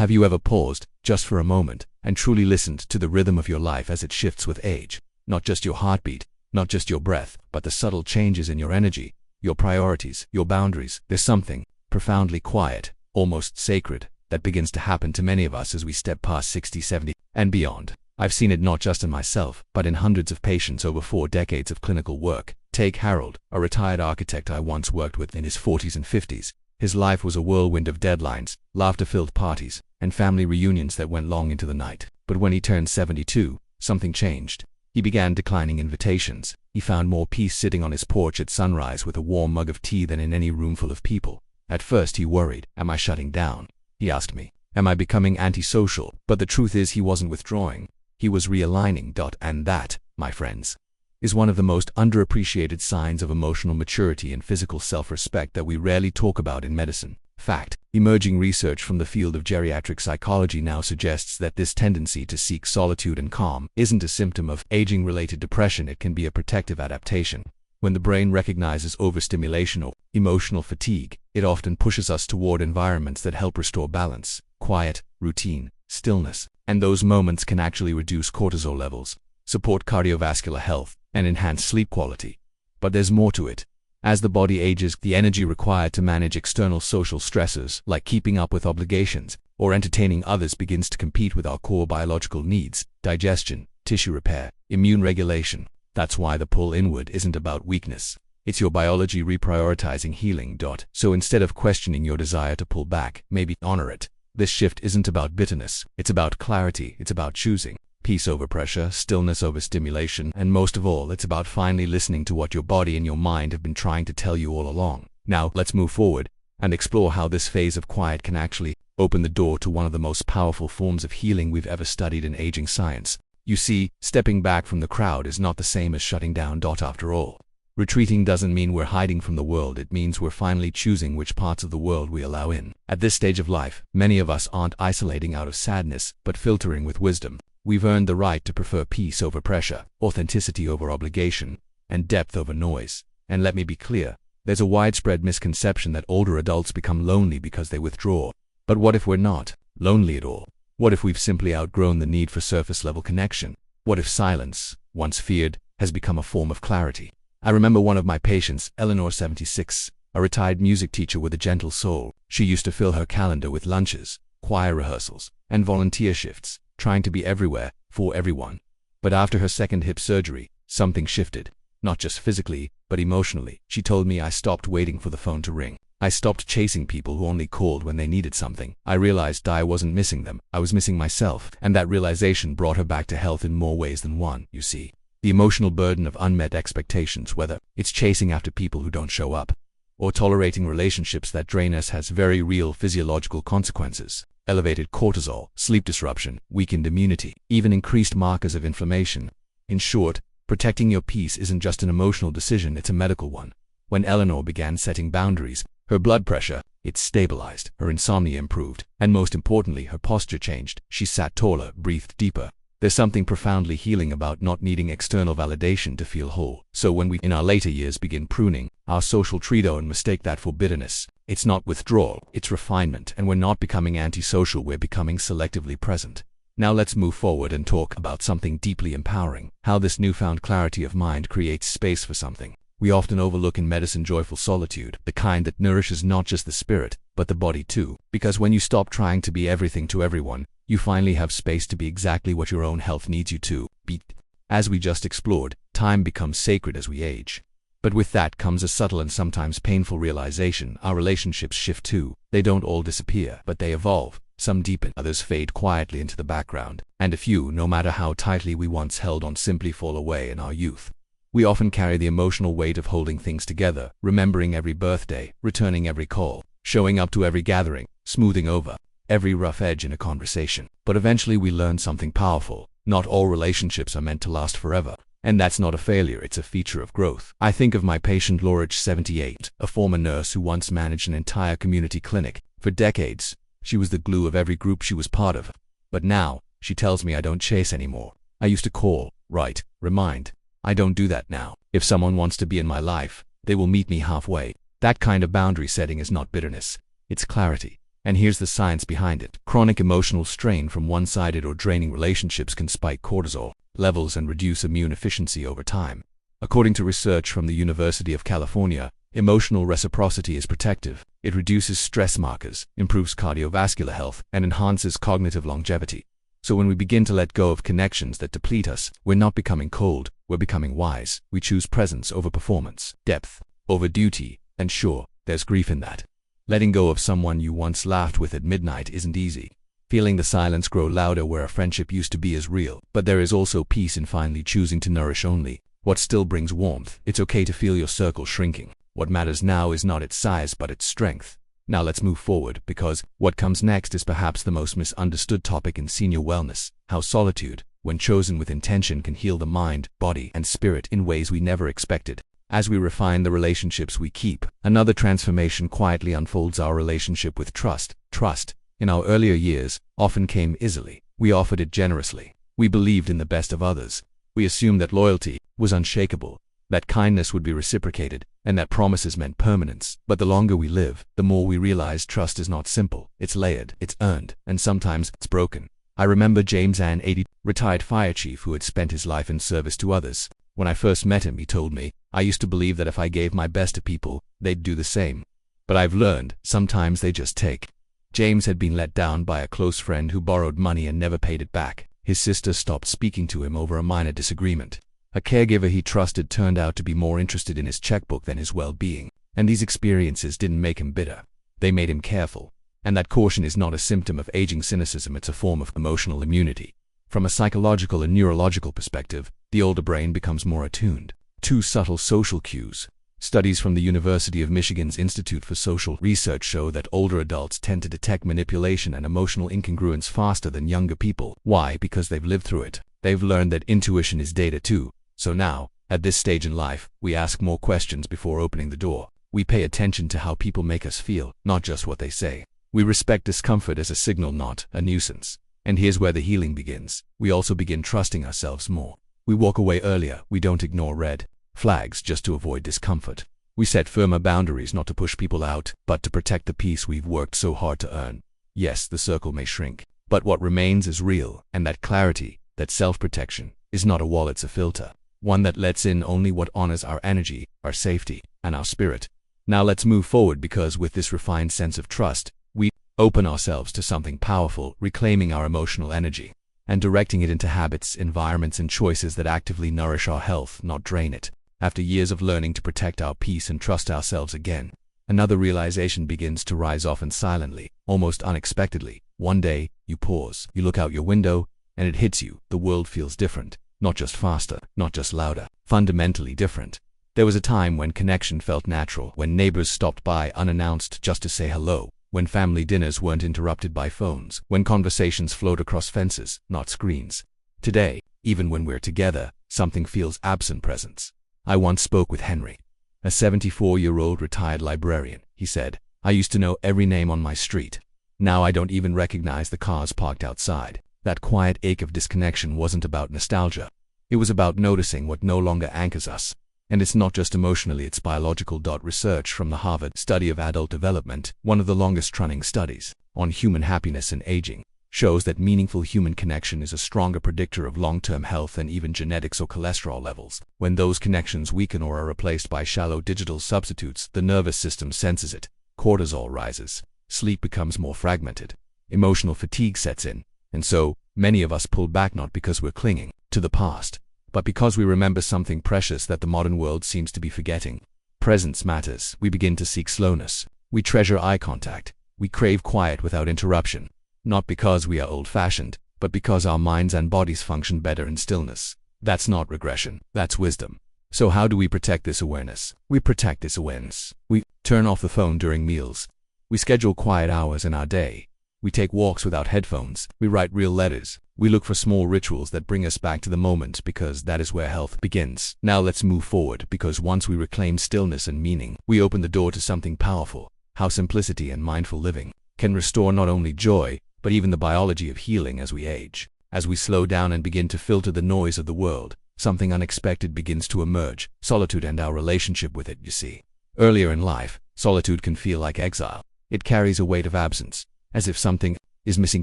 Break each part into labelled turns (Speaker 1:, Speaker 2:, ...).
Speaker 1: Have you ever paused, just for a moment, and truly listened to the rhythm of your life as it shifts with age? Not just your heartbeat, not just your breath, but the subtle changes in your energy, your priorities, your boundaries. There's something profoundly quiet, almost sacred, that begins to happen to many of us as we step past 60, 70, and beyond. I've seen it not just in myself, but in hundreds of patients over 4 decades of clinical work. Take Harold, a retired architect I once worked with in his 40s and 50s. His life was a whirlwind of deadlines, laughter-filled parties, and family reunions that went long into the night. But when he turned 72, something changed. He began declining invitations. He found more peace sitting on his porch at sunrise with a warm mug of tea than in any room full of people. At first he worried, am I shutting down? He asked me, am I becoming antisocial? But the truth is he wasn't withdrawing. He was realigning. And that, my friends, is one of the most underappreciated signs of emotional maturity and physical self-respect that we rarely talk about in medicine. Fact, emerging research from the field of geriatric psychology now suggests that this tendency to seek solitude and calm isn't a symptom of aging-related depression. It can be a protective adaptation. When the brain recognizes overstimulation or emotional fatigue, it often pushes us toward environments that help restore balance, quiet, routine, stillness, and those moments can actually reduce cortisol levels, support cardiovascular health, and enhance sleep quality. But there's more to it. As the body ages, the energy required to manage external social stresses, like keeping up with obligations or entertaining others, begins to compete with our core biological needs: digestion, tissue repair, immune regulation. That's why the pull inward isn't about weakness. It's your biology reprioritizing healing. So instead of questioning your desire to pull back, maybe honor it. This shift isn't about bitterness. It's about clarity. It's about choosing peace over pressure, stillness over stimulation, and most of all, it's about finally listening to what your body and your mind have been trying to tell you all along. Now, let's move forward and explore how this phase of quiet can actually open the door to one of the most powerful forms of healing we've ever studied in aging science. You see, stepping back from the crowd is not the same as shutting down. After all, retreating doesn't mean we're hiding from the world. It means we're finally choosing which parts of the world we allow in. At this stage of life, many of us aren't isolating out of sadness, but filtering with wisdom. We've earned the right to prefer peace over pressure, authenticity over obligation, and depth over noise. And let me be clear, there's a widespread misconception that older adults become lonely because they withdraw. But what if we're not lonely at all? What if we've simply outgrown the need for surface-level connection? What if silence, once feared, has become a form of clarity? I remember one of my patients, Eleanor, 76, a retired music teacher with a gentle soul. She used to fill her calendar with lunches, choir rehearsals, and volunteer shifts, trying to be everywhere, for everyone. But after her second hip surgery, something shifted. Not just physically, but emotionally. She told me, I stopped waiting for the phone to ring. I stopped chasing people who only called when they needed something. I realized I wasn't missing them. I was missing myself. And that realization brought her back to health in more ways than one. You see, the emotional burden of unmet expectations, whether it's chasing after people who don't show up, or tolerating relationships that drain us, has very real physiological consequences. Elevated cortisol, sleep disruption, weakened immunity, even increased markers of inflammation. In short, protecting your peace isn't just an emotional decision, it's a medical one. When Eleanor began setting boundaries, her blood pressure, it stabilized, her insomnia improved, and most importantly, her posture changed. She sat taller, breathed deeper. There's something profoundly healing about not needing external validation to feel whole. So when we, in our later years, begin pruning our social Trito and mistake that for bitterness, it's not withdrawal, it's refinement. And we're not becoming antisocial, we're becoming selectively present. Now let's move forward and talk about something deeply empowering: how this newfound clarity of mind creates space for something we often overlook in medicine: joyful solitude, the kind that nourishes not just the spirit, but the body too. Because when you stop trying to be everything to everyone, you finally have space to be exactly what your own health needs you to be. As we just explored, time becomes sacred as we age. But with that comes a subtle and sometimes painful realization: our relationships shift too. They don't all disappear, but they evolve. Some deepen, others fade quietly into the background, and a few, no matter how tightly we once held on, simply fall away in our youth. We often carry the emotional weight of holding things together, remembering every birthday, returning every call, showing up to every gathering, smoothing over every rough edge in a conversation. But eventually we learn something powerful: not all relationships are meant to last forever. And that's not a failure, it's a feature of growth. I think of my patient Laura, 78, a former nurse who once managed an entire community clinic. For decades, she was the glue of every group she was part of. But now, she tells me, I don't chase anymore. I used to call, write, remind. I don't do that now. If someone wants to be in my life, they will meet me halfway. That kind of boundary setting is not bitterness, it's clarity. And here's the science behind it. Chronic emotional strain from one-sided or draining relationships can spike cortisol levels and reduce immune efficiency over time. According to research from the University of California, emotional reciprocity is protective. It reduces stress markers, improves cardiovascular health, and enhances cognitive longevity. So when we begin to let go of connections that deplete us, we're not becoming cold, we're becoming wise. We choose presence over performance, depth over duty, and sure, there's grief in that. Letting go of someone you once laughed with at midnight isn't easy. Feeling the silence grow louder where a friendship used to be is real, but there is also peace in finally choosing to nourish only what still brings warmth. It's okay to feel your circle shrinking. What matters now is not its size but its strength. Now let's move forward, because what comes next is perhaps the most misunderstood topic in senior wellness: how solitude, when chosen with intention, can heal the mind, body, and spirit in ways we never expected. As we refine the relationships we keep, another transformation quietly unfolds: our relationship with trust. Trust, in our earlier years, often came easily. We offered it generously. We believed in the best of others. We assumed that loyalty was unshakable, that kindness would be reciprocated, and that promises meant permanence. But the longer we live, the more we realize trust is not simple. It's layered, it's earned, and sometimes it's broken. I remember James, an 80 retired fire chief who had spent his life in service to others. When I first met him, he told me, "I used to believe that if I gave my best to people, they'd do the same. But I've learned, sometimes they just take." James had been let down by a close friend who borrowed money and never paid it back. His sister stopped speaking to him over a minor disagreement. A caregiver he trusted turned out to be more interested in his checkbook than his well-being. And these experiences didn't make him bitter. They made him careful. And that caution is not a symptom of aging cynicism, it's a form of emotional immunity. From a psychological and neurological perspective, the older brain becomes more attuned to subtle social cues. Studies from the University of Michigan's Institute for Social Research show that older adults tend to detect manipulation and emotional incongruence faster than younger people. Why? Because they've lived through it. They've learned that intuition is data too. So now, at this stage in life, we ask more questions before opening the door. We pay attention to how people make us feel, not just what they say. We respect discomfort as a signal, not a nuisance. And here's where the healing begins. We also begin trusting ourselves more. We walk away earlier. We don't ignore red flags just to avoid discomfort. We set firmer boundaries, not to push people out, but to protect the peace we've worked so hard to earn. Yes, the circle may shrink, but what remains is real, and that clarity, that self-protection, is not a wall, it's a filter. One that lets in only what honors our energy, our safety, and our spirit. Now let's move forward, because with this refined sense of trust, we open ourselves to something powerful, reclaiming our emotional energy and directing it into habits, environments, and choices that actively nourish our health, not drain it. After years of learning to protect our peace and trust ourselves again, another realization begins to rise, often silently, almost unexpectedly. One day, you pause, you look out your window, and it hits you. The world feels different. Not just faster, not just louder, fundamentally different. There was a time when connection felt natural, when neighbors stopped by unannounced just to say hello, when family dinners weren't interrupted by phones, when conversations flowed across fences, not screens. Today, even when we're together, something feels absent: presence. I once spoke with Henry, a 74-year-old retired librarian. He said, "I used to know every name on my street. Now I don't even recognize the cars parked outside." That quiet ache of disconnection wasn't about nostalgia. It was about noticing what no longer anchors us. And it's not just emotionally, it's biological. Research from the Harvard Study of Adult Development, one of the longest-running studies on human happiness and aging, shows that meaningful human connection is a stronger predictor of long-term health than even genetics or cholesterol levels. When those connections weaken or are replaced by shallow digital substitutes, the nervous system senses it. Cortisol rises. Sleep becomes more fragmented. Emotional fatigue sets in. And so, many of us pull back, not because we're clinging to the past, but because we remember something precious that the modern world seems to be forgetting. Presence matters. We begin to seek slowness. We treasure eye contact. We crave quiet without interruption. Not because we are old-fashioned, but because our minds and bodies function better in stillness. That's not regression, that's wisdom. So how do we protect this awareness? We protect this awareness. We turn off the phone during meals. We schedule quiet hours in our day. We take walks without headphones. We write real letters. We look for small rituals that bring us back to the moment, because that is where health begins. Now let's move forward, because once we reclaim stillness and meaning, we open the door to something powerful. How simplicity and mindful living can restore not only joy, but even the biology of healing as we age. As we slow down and begin to filter the noise of the world, something unexpected begins to emerge: solitude and our relationship with it. You see, earlier in life, solitude can feel like exile. It carries a weight of absence. as if something is missing: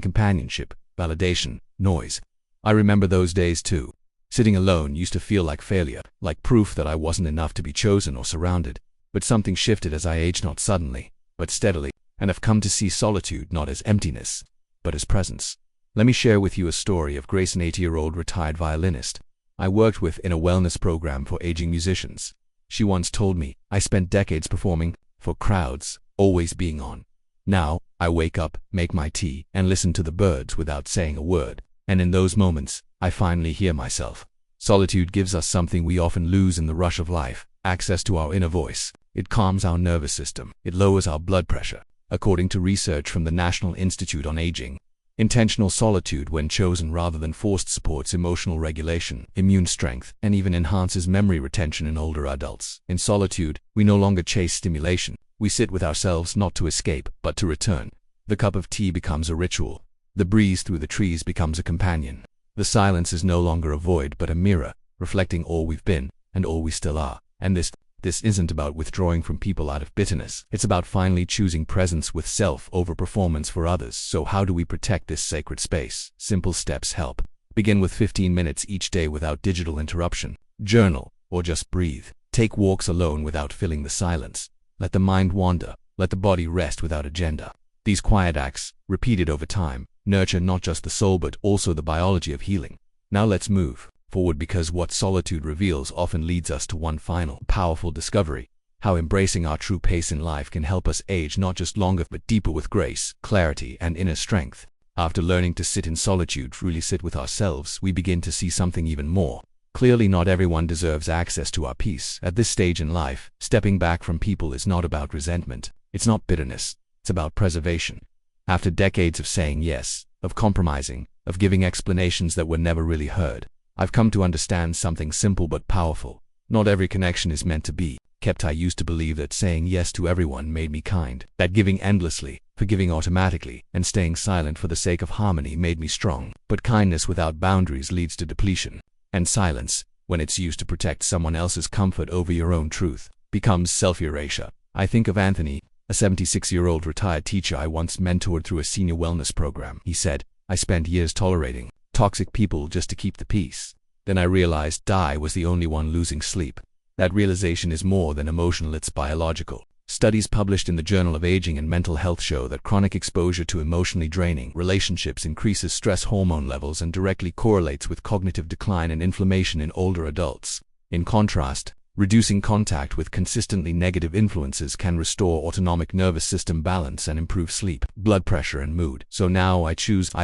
Speaker 1: companionship, validation, noise. I remember those days too. Sitting alone used to feel like failure, like proof that I wasn't enough to be chosen or surrounded. But something shifted as I aged, not suddenly, but steadily, and I've come to see solitude not as emptiness, but as presence. Let me share with you a story of Grace, an 80-year-old retired violinist I worked with in a wellness program for aging musicians. She once told me, "I spent decades performing for crowds, always being on. Now, I wake up, make my tea, and listen to the birds without saying a word. And in those moments, I finally hear myself." Solitude gives us something we often lose in the rush of life: access to our inner voice. It calms our nervous system. It lowers our blood pressure. According to research from the National Institute on Aging, intentional solitude, when chosen rather than forced, supports emotional regulation, immune strength, and even enhances memory retention in older adults. In solitude, we no longer chase stimulation. We sit with ourselves, not to escape, but to return. The cup of tea becomes a ritual. The breeze through the trees becomes a companion. The silence is no longer a void, but a mirror, reflecting all we've been and all we still are. And this isn't about withdrawing from people out of bitterness. It's about finally choosing presence with self over performance for others. So how do we protect this sacred space? Simple steps help. Begin with 15 minutes each day without digital interruption. Journal, or just breathe. Take walks alone without filling the silence. Let the mind wander. Let the body rest without agenda. These quiet acts, repeated over time, nurture not just the soul but also the biology of healing. Now let's move forward, because what solitude reveals often leads us to one final, powerful discovery: how embracing our true pace in life can help us age not just longer but deeper, with grace, clarity, and inner strength. After learning to sit in solitude, truly sit with ourselves, we begin to see something even more clearly. Not everyone deserves access to our peace. At this stage in life, stepping back from people is not about resentment. It's not bitterness. It's about preservation. After decades of saying yes, of compromising, of giving explanations that were never really heard, I've come to understand something simple but powerful. Not every connection is meant to be kept. I used to believe that saying yes to everyone made me kind, that giving endlessly, forgiving automatically, and staying silent for the sake of harmony made me strong. But kindness without boundaries leads to depletion. And silence, when it's used to protect someone else's comfort over your own truth, becomes self-erasure. I think of Anthony, a 76-year-old retired teacher I once mentored through a senior wellness program. He said, "I spent years tolerating toxic people just to keep the peace. Then I realized I was the only one losing sleep." That realization is more than emotional, it's biological. Studies published in the Journal of Aging and Mental Health show that chronic exposure to emotionally draining relationships increases stress hormone levels and directly correlates with cognitive decline and inflammation in older adults. In contrast, reducing contact with consistently negative influences can restore autonomic nervous system balance and improve sleep, blood pressure, and mood. So now I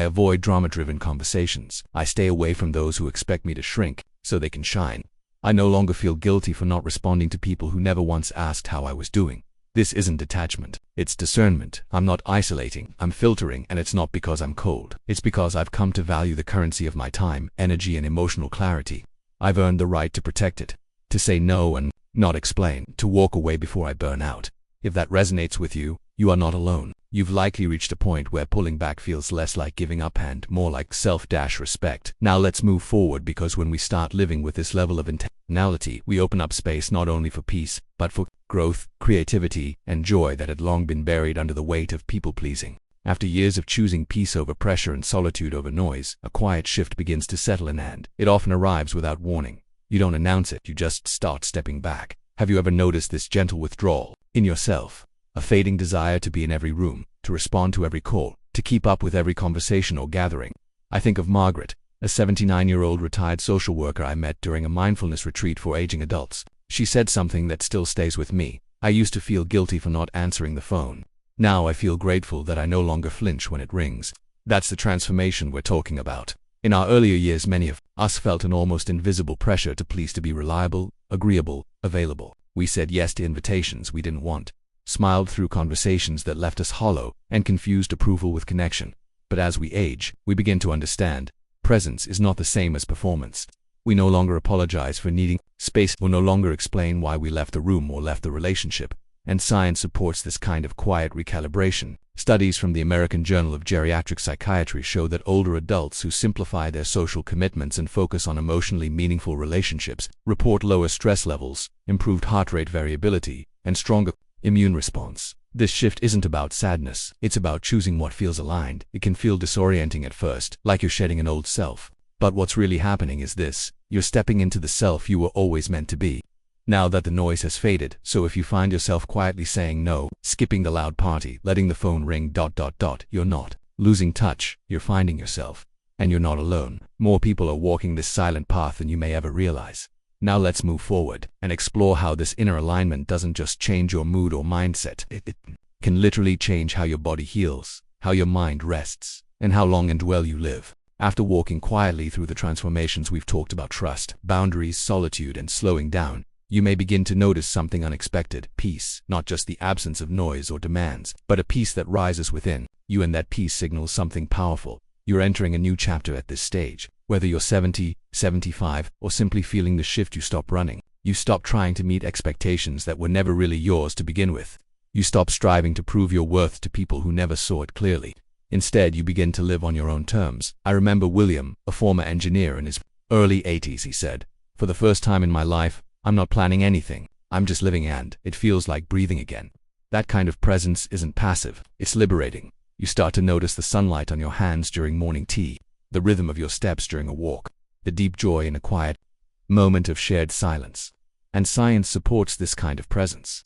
Speaker 1: avoid drama-driven conversations. I stay away from those who expect me to shrink so they can shine. I no longer feel guilty for not responding to people who never once asked how I was doing. This isn't detachment, it's discernment. I'm not isolating, I'm filtering, and it's not because I'm cold. It's because I've come to value the currency of my time, energy, and emotional clarity. I've earned the right to protect it, to say no and not explain, to walk away before I burn out. If that resonates with you, you are not alone. You've likely reached a point where pulling back feels less like giving up and more like self-respect. Now let's move forward, because when we start living with this level of intentionality, we open up space not only for peace, but for growth, creativity, and joy that had long been buried under the weight of people-pleasing. After years of choosing peace over pressure and solitude over noise, a quiet shift begins to settle in, and it often arrives without warning. You don't announce it, you just start stepping back. Have you ever noticed this gentle withdrawal in yourself? A fading desire to be in every room, to respond to every call, to keep up with every conversation or gathering. I think of Margaret, a 79-year-old retired social worker I met during a mindfulness retreat for aging adults. She said something that still stays with me. "I used to feel guilty for not answering the phone. Now I feel grateful that I no longer flinch when it rings." That's the transformation we're talking about. In our earlier years, many of us felt an almost invisible pressure to please, to be reliable, agreeable, available. We said yes to invitations we didn't want, smiled through conversations that left us hollow, and confused approval with connection. But as we age, we begin to understand presence is not the same as performance. We no longer apologize for needing space, or no longer explain why we left the room or left the relationship. And science supports this kind of quiet recalibration. Studies from the American Journal of Geriatric Psychiatry show that older adults who simplify their social commitments and focus on emotionally meaningful relationships report lower stress levels, improved heart rate variability, and stronger Immune response. This shift isn't about sadness, it's about choosing what feels aligned. It can feel disorienting at first, like you're shedding an old self. But what's really happening is this: you're stepping into the self you were always meant to be. Now that the noise has faded, so if you find yourself quietly saying no, skipping the loud party, letting the phone ring, you're not losing touch, you're finding yourself. And you're not alone. More people are walking this silent path than you may ever realize. Now let's move forward and explore how this inner alignment doesn't just change your mood or mindset. It can literally change how your body heals, how your mind rests, and how long and well you live. After walking quietly through the transformations we've talked about: trust, boundaries, solitude, and slowing down, you may begin to notice something unexpected: peace. Not just the absence of noise or demands, but a peace that rises within you, and that peace signals something powerful. You're entering a new chapter at this stage. Whether you're 70, 75, or simply feeling the shift, you stop running. You stop trying to meet expectations that were never really yours to begin with. You stop striving to prove your worth to people who never saw it clearly. Instead, you begin to live on your own terms. I remember William, a former engineer in his early 80s, he said, "For the first time in my life, I'm not planning anything. I'm just living, and it feels like breathing again." That kind of presence isn't passive, it's liberating. You start to notice the sunlight on your hands during morning tea, the rhythm of your steps during a walk, the deep joy in a quiet moment of shared silence. And science supports this kind of presence.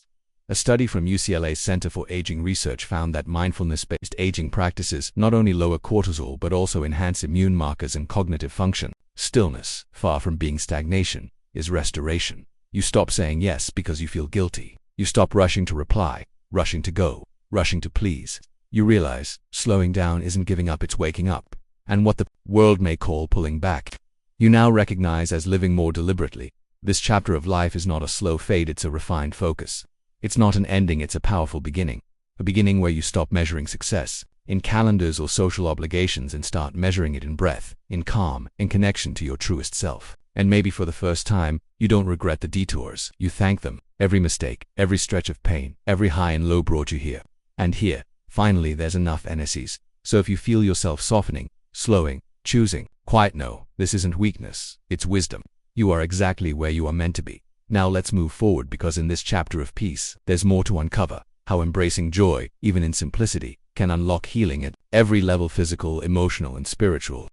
Speaker 1: A study from UCLA's Center for Aging Research found that mindfulness-based aging practices not only lower cortisol but also enhance immune markers and cognitive function. Stillness, far from being stagnation, is restoration. You stop saying yes because you feel guilty. You stop rushing to reply, rushing to go, rushing to please. You realize slowing down isn't giving up, it's waking up, and what the world may call pulling back, you now recognize as living more deliberately. This chapter of life is not a slow fade, it's a refined focus. It's not an ending, it's a powerful beginning. A beginning where you stop measuring success in calendars or social obligations and start measuring it in breath, in calm, in connection to your truest self. And maybe for the first time, you don't regret the detours, you thank them. Every mistake, every stretch of pain, every high and low brought you here. And here, finally, there's enough NSEs. So if you feel yourself softening, slowing, choosing, quiet, no, this isn't weakness, it's wisdom. You are exactly where you are meant to be. Now let's move forward, because in this chapter of peace, there's more to uncover. How embracing joy, even in simplicity, can unlock healing at every level: physical, emotional, and spiritual.